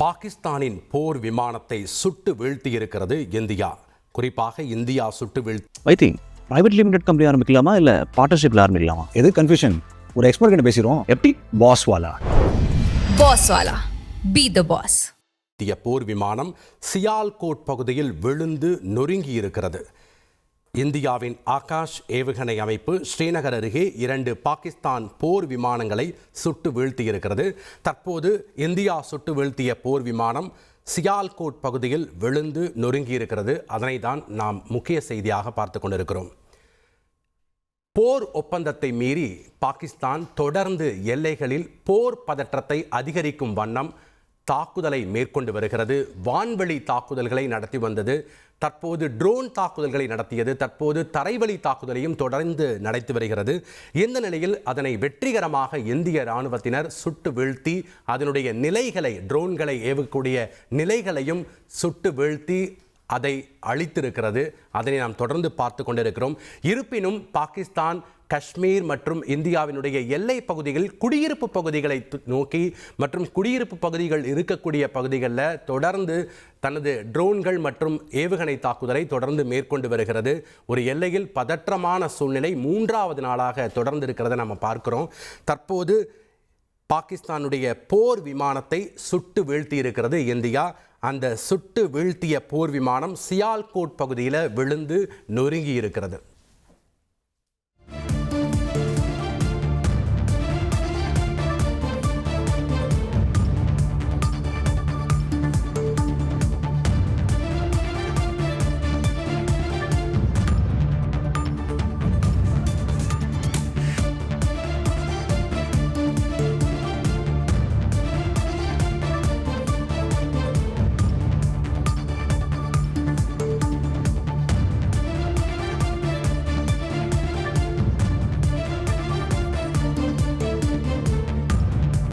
பாகிஸ்தானின் போர் விமானத்தை சுட்டு வீழ்த்தியிருக்கிறது இந்தியா. குறிப்பாக இந்தியா சுட்டு வீழ்த்தி பிரைவேட் லிமிடெட் கம்பெனி ஆரம்பிக்கலாமா இல்லை பார்ட்னர்ஷிப்பில் ஆரம்பிக்கலாமா? எது கன்ஃபியூஷன்? ஒரு எக்ஸ்பர்ட் கிட்ட பேசிடுவோம். எப்படி? பாஸ்வாலா பி த பாஸ். இந்திய போர் விமானம் சியால்கோட் பகுதியில் விழுந்து நொறுங்கி இருக்கிறது. இந்தியாவின் ஆகாஷ் ஏவுகணை அமைப்பு ஸ்ரீநகர் அருகே 2 பாகிஸ்தான் போர் விமானங்களை சுட்டு வீழ்த்தியிருக்கிறது. தற்போது இந்தியா சுட்டு வீழ்த்திய போர் விமானம் சியால்கோட் பகுதியில் விழுந்து நொறுங்கியிருக்கிறது. அதனை தான் நாம் முக்கிய செய்தியாக பார்த்து கொண்டிருக்கிறோம். போர் ஒப்பந்தத்தை மீறி பாகிஸ்தான் தொடர்ந்து எல்லைகளில் போர் பதற்றத்தை அதிகரிக்கும் வண்ணம் தாக்குதலை மேற்கொண்டு வருகிறது. வான்வெளி தாக்குதல்களை நடத்தி வந்தது, தற்போது ட்ரோன் தாக்குதல்களை நடத்தியது, தற்போது தரைவழி தாக்குதலையும் தொடர்ந்து நடத்தி வருகிறது. இந்த நிலையில் அதனை வெற்றிகரமாக இந்திய இராணுவத்தினர் சுட்டு வீழ்த்தி அதனுடைய நிலைகளை, ட்ரோன்களை ஏவக்கூடிய நிலைகளையும் சுட்டு வீழ்த்தி அதை அழித்திருக்கிறது. அதனை நாம் தொடர்ந்து பார்த்து கொண்டிருக்கிறோம். இருப்பினும் பாகிஸ்தான் காஷ்மீர் மற்றும் இந்தியாவினுடைய எல்லை பகுதிகள், குடியிருப்பு பகுதிகளை நோக்கி மற்றும் குடியிருப்பு பகுதிகள் இருக்கக்கூடிய பகுதிகளில் தொடர்ந்து தனது ட்ரோன்கள் மற்றும் ஏவுகணை தாக்குதலை தொடர்ந்து மேற்கொண்டு வருகிறது. ஒரு எல்லையில் பதற்றமான சூழ்நிலை 3வது நாளாக தொடர்ந்து இருக்கிறத நம்ம பார்க்கிறோம். தற்போது பாகிஸ்தானுடைய போர் விமானத்தை சுட்டு வீழ்த்தி இருக்கிறது இந்தியா. அந்த சுட்டு வீழ்த்திய போர் விமானம் சியால்கோட் பகுதியில் விழுந்து நொறுங்கி இருக்கிறது.